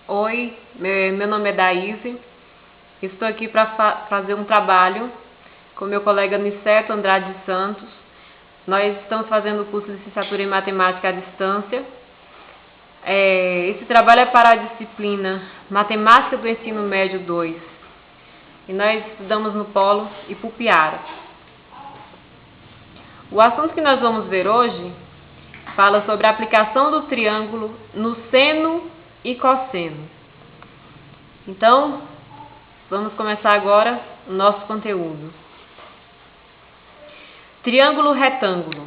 Oi, meu nome é Daíse. Estou aqui para fazer um trabalho com meu colega Niceto Andrade Santos. Nós estamos fazendo o curso de licenciatura em matemática à distância. Esse trabalho é para a disciplina Matemática do Ensino Médio 2. E nós estudamos no Polo Ipupiara. O assunto que nós vamos ver hoje fala sobre a aplicação do triângulo no seno e cosseno. Então, vamos começar agora o nosso conteúdo. Triângulo retângulo.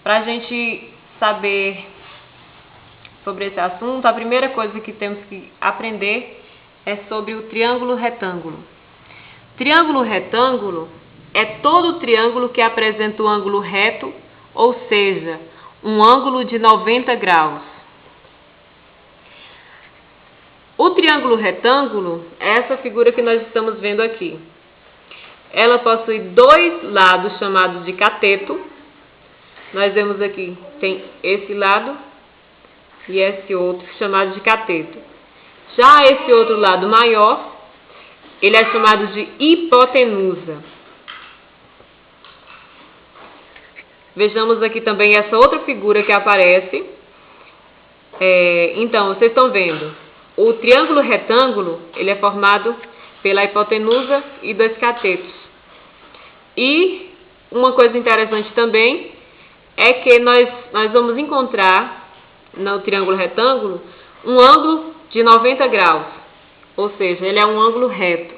Para a gente saber sobre esse assunto, a primeira coisa que temos que aprender é sobre o triângulo retângulo. Triângulo retângulo é todo triângulo que apresenta um ângulo reto, ou seja, um ângulo de 90 graus. O triângulo retângulo é essa figura que nós estamos vendo aqui. Ela possui dois lados chamados de cateto. Nós vemos aqui, tem esse lado e esse outro chamado de cateto. Já esse outro lado maior, ele é chamado de hipotenusa. Vejamos aqui também essa outra figura que aparece. Então, vocês estão vendo, o triângulo retângulo, ele é formado pela hipotenusa e dois catetos. E uma coisa interessante também é que nós vamos encontrar no triângulo retângulo um ângulo de 90 graus, ou seja, ele é um ângulo reto.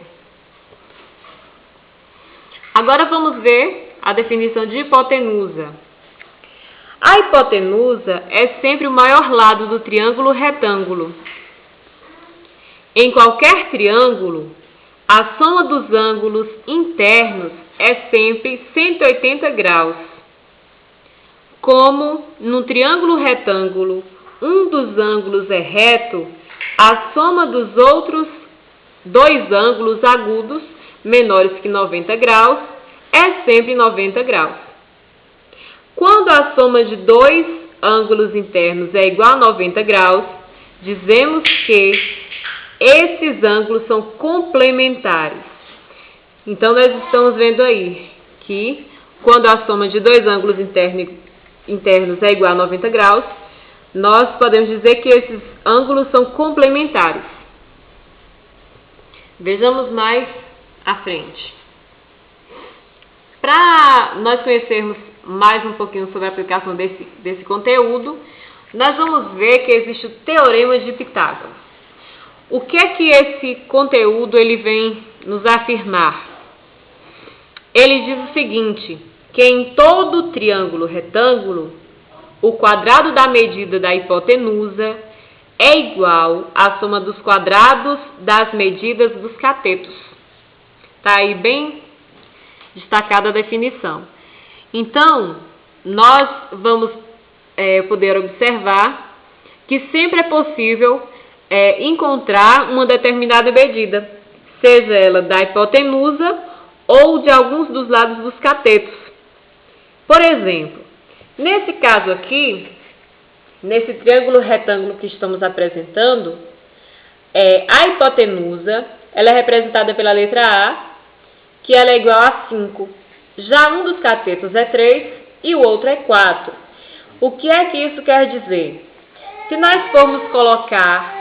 Agora vamos ver a definição de hipotenusa. A hipotenusa é sempre o maior lado do triângulo retângulo. Em qualquer triângulo, a soma dos ângulos internos é sempre 180 graus. Como no triângulo retângulo, um dos ângulos é reto, a soma dos outros dois ângulos agudos, menores que 90 graus, é sempre 90 graus. Quando a soma de dois ângulos internos é igual a 90 graus, dizemos que esses ângulos são complementares. Então, nós estamos vendo aí que quando a soma de dois ângulos internos é igual a 90 graus, nós podemos dizer que esses ângulos são complementares. Vejamos mais à frente. Para nós conhecermos mais um pouquinho sobre a aplicação desse conteúdo, nós vamos ver que existe o Teorema de Pitágoras. O que é que esse conteúdo ele vem nos afirmar? Ele diz o seguinte, que em todo triângulo retângulo, o quadrado da medida da hipotenusa é igual à soma dos quadrados das medidas dos catetos. Está aí bem destacada a definição. Então, nós vamos poder observar que sempre é possível encontrar uma determinada medida, seja ela da hipotenusa ou de alguns dos lados dos catetos. Por exemplo, nesse caso aqui, nesse triângulo retângulo que estamos apresentando, a hipotenusa ela é representada pela letra A, que ela é igual a 5. Já um dos catetos é 3 e o outro é 4. O que é que isso quer dizer? Se nós formos colocar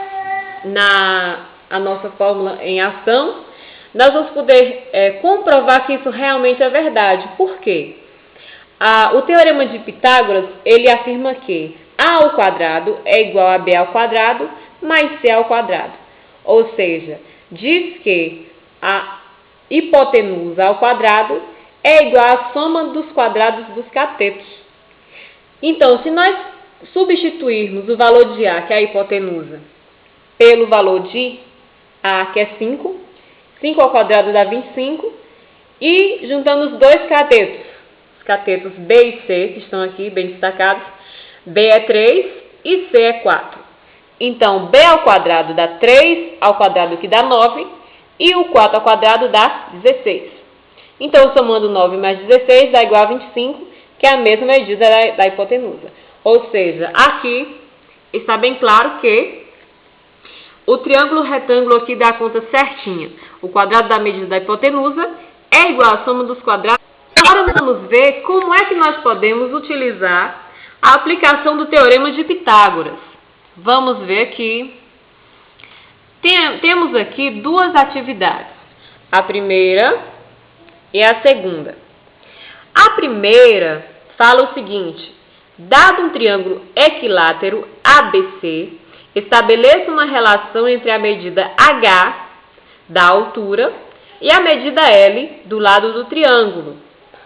a nossa fórmula em ação, nós vamos poder comprovar que isso realmente é verdade. Por quê? O Teorema de Pitágoras, ele afirma que A ao quadrado é igual a B ao quadrado mais C ao quadrado. Ou seja, diz que a hipotenusa ao quadrado é igual à soma dos quadrados dos catetos. Então, se nós substituirmos o valor de A, que é a hipotenusa, pelo valor de A, que é 5, 5 ao quadrado dá 25, e juntando os dois catetos, os catetos B e C, que estão aqui bem destacados, B é 3 e C é 4. Então, B ao quadrado dá 3 ao quadrado, que dá 9, e o 4 ao quadrado dá 16. Então, somando 9 mais 16 dá igual a 25, que é a mesma medida da hipotenusa. Ou seja, aqui está bem claro que o triângulo retângulo aqui dá a conta certinha. O quadrado da medida da hipotenusa é igual à soma dos quadrados. Agora vamos ver como é que nós podemos utilizar a aplicação do teorema de Pitágoras. Vamos ver aqui. Temos aqui duas atividades. A primeira e a segunda. A primeira fala o seguinte: dado um triângulo equilátero ABC, estabeleça uma relação entre a medida H da altura e a medida L do lado do triângulo.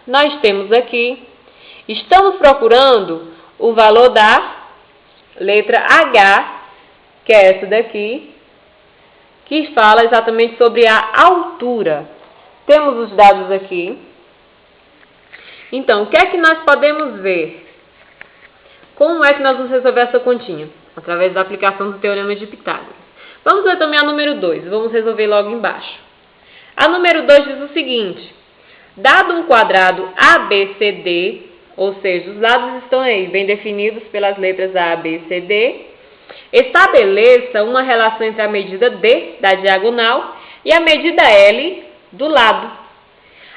Nós temos aqui, estamos procurando o valor da letra H, que é essa daqui, que fala exatamente sobre a altura. Temos os dados aqui. Então, o que é que nós podemos ver? Como é que nós vamos resolver essa continha? Através da aplicação do teorema de Pitágoras. Vamos ver também a número 2. Vamos resolver logo embaixo. A número 2 diz o seguinte: dado um quadrado ABCD, ou seja, os lados estão aí bem definidos pelas letras A, B, C, D, estabeleça uma relação entre a medida D da diagonal e a medida L do lado.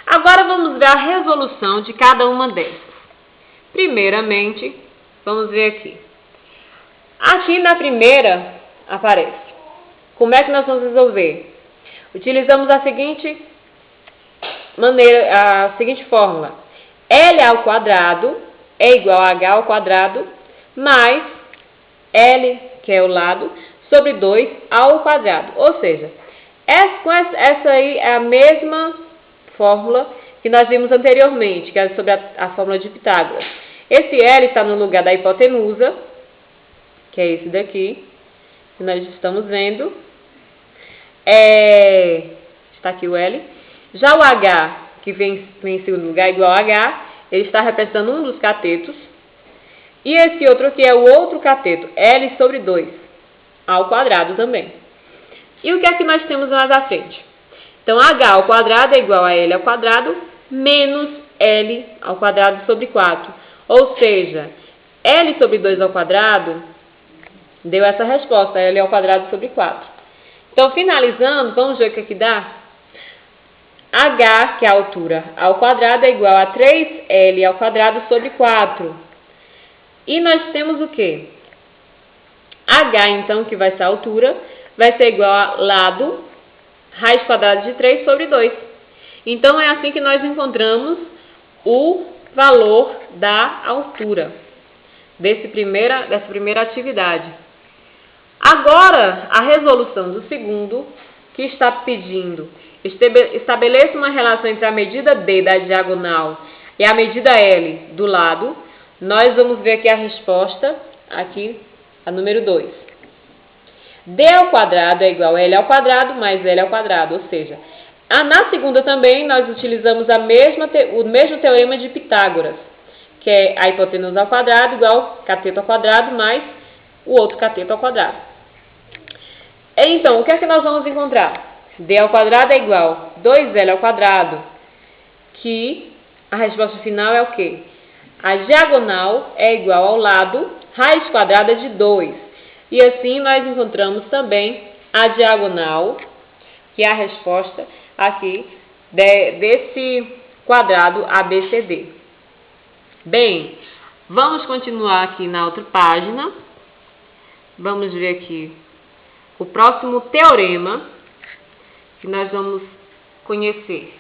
Agora vamos ver a resolução de cada uma dessas. Primeiramente, vamos ver aqui. Aqui na primeira aparece. Como é que nós vamos resolver? Utilizamos a seguinte maneira, a seguinte fórmula: L ao quadrado é igual a H ao quadrado mais L, que é o lado, sobre 2 ao quadrado. Ou seja, essa aí é a mesma fórmula que nós vimos anteriormente, que é sobre a fórmula de Pitágoras. Esse L está no lugar da hipotenusa, que é esse daqui, que nós estamos vendo. Está aqui o L. Já o H, que vem em segundo lugar, igual a H, ele está representando um dos catetos. E esse outro aqui é o outro cateto, L sobre 2, ao quadrado também. E o que é que nós temos mais à frente? Então, H ao quadrado é igual a L ao quadrado menos L ao quadrado sobre 4. Ou seja, L sobre 2 ao quadrado deu essa resposta, L ao quadrado sobre 4. Então, finalizando, vamos ver o que dá? H, que é a altura, ao quadrado é igual a 3L ao quadrado sobre 4. E nós temos o quê? H, então, que vai ser a altura, vai ser igual a lado, raiz quadrada de 3 sobre 2. Então, é assim que nós encontramos o valor da altura dessa primeira atividade. Agora, a resolução do segundo, que está pedindo: estabeleça uma relação entre a medida D da diagonal e a medida L do lado. Nós vamos ver aqui a resposta, aqui, a número 2. D ao quadrado é igual a L ao quadrado mais L ao quadrado, ou seja, na segunda também nós utilizamos o mesmo teorema de Pitágoras, que é a hipotenusa ao quadrado igual cateto ao quadrado mais o outro cateto ao quadrado. Então, o que é que nós vamos encontrar? D ao quadrado é igual a 2L ao quadrado, que a resposta final é o quê? A diagonal é igual ao lado, raiz quadrada de 2. E assim nós encontramos também a diagonal, que é a resposta aqui desse quadrado ABCD. Bem, vamos continuar aqui na outra página. Vamos ver aqui o próximo teorema que nós vamos conhecer.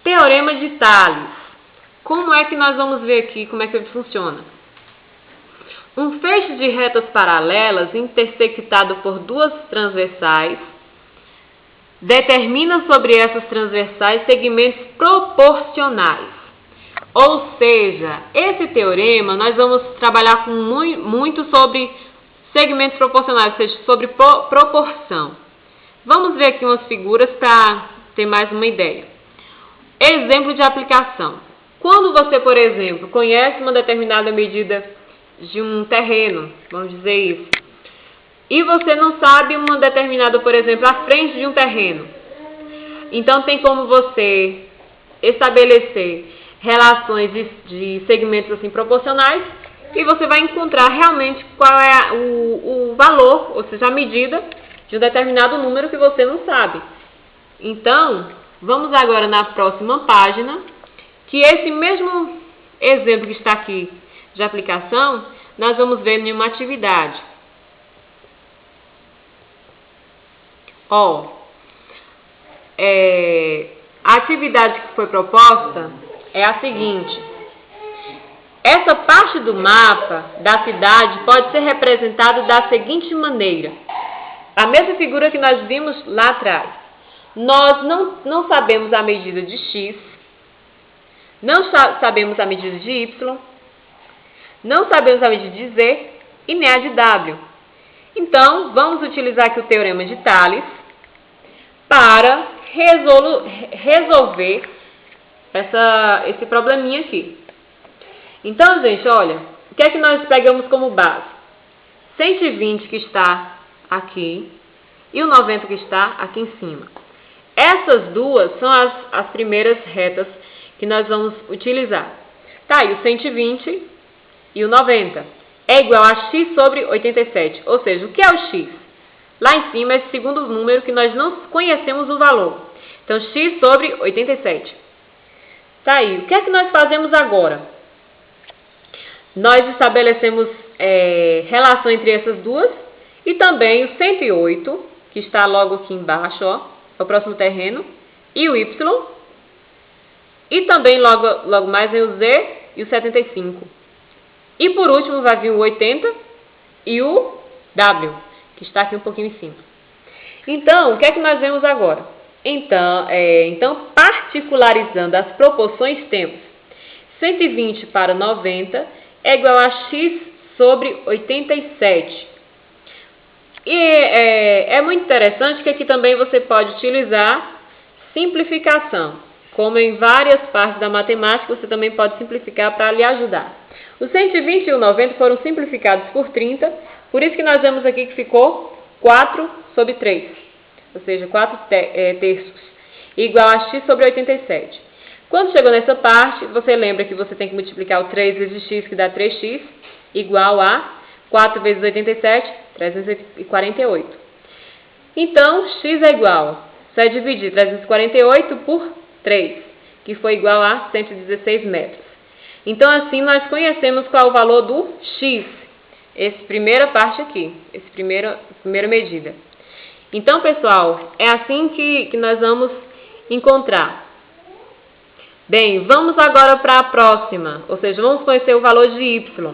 Teorema de Tales. Como é que nós vamos ver aqui como é que ele funciona? Um feixe de retas paralelas intersectado por duas transversais determina sobre essas transversais segmentos proporcionais. Ou seja, esse teorema nós vamos trabalhar muito sobre segmentos proporcionais, ou seja, sobre proporção. Vamos ver aqui umas figuras para ter mais uma ideia. Exemplo de aplicação. Quando você, por exemplo, conhece uma determinada medida de um terreno, vamos dizer isso, e você não sabe uma determinada, por exemplo, a frente de um terreno, então tem como você estabelecer relações de segmentos assim proporcionais e você vai encontrar realmente qual é o valor, ou seja, a medida de um determinado número que você não sabe. Então, vamos agora na próxima página, que esse mesmo exemplo que está aqui de aplicação, nós vamos ver em uma atividade. Ó, a atividade que foi proposta é a seguinte: essa parte do mapa da cidade pode ser representada da seguinte maneira. A mesma figura que nós vimos lá atrás. Nós não sabemos a medida de x, não sabemos a medida de y, não sabemos a medida de z e nem a de w. Então, vamos utilizar aqui o teorema de Tales para resolver esse probleminha aqui. Então, gente, olha, o que é que nós pegamos como base? 120 que está aqui e o 90 que está aqui em cima. Essas duas são as primeiras retas que nós vamos utilizar. Tá aí o 120 e o 90. É igual a x sobre 87. Ou seja, o que é o x? Lá em cima é esse segundo número que nós não conhecemos o valor. Então, x sobre 87. Tá aí. O que é que nós fazemos agora? Nós estabelecemos relação entre essas duas e também o 108, que está logo aqui embaixo, ó. É o próximo terreno, e o y, e também logo mais vem o z e o 75. E por último vai vir o 80 e o w, que está aqui um pouquinho em cima. Então, o que é que nós vemos agora? Então, particularizando as proporções, temos 120 para 90 é igual a x sobre 87. E é muito interessante que aqui também você pode utilizar simplificação. Como em várias partes da matemática, você também pode simplificar para lhe ajudar. Os 120 e o 90 foram simplificados por 30, por isso que nós vemos aqui que ficou 4 sobre 3, ou seja, 4 terços, igual a x sobre 87. Quando chegou nessa parte, você lembra que você tem que multiplicar o 3 vezes x, que dá 3x, igual a 4 vezes 87, 348. Então, x é igual, só é dividir 348 por 3, que foi igual a 116 metros. Então, assim, nós conhecemos qual é o valor do x, essa primeira parte aqui, essa primeira medida. Então, pessoal, é assim que nós vamos encontrar. Bem, vamos agora para a próxima, ou seja, vamos conhecer o valor de y.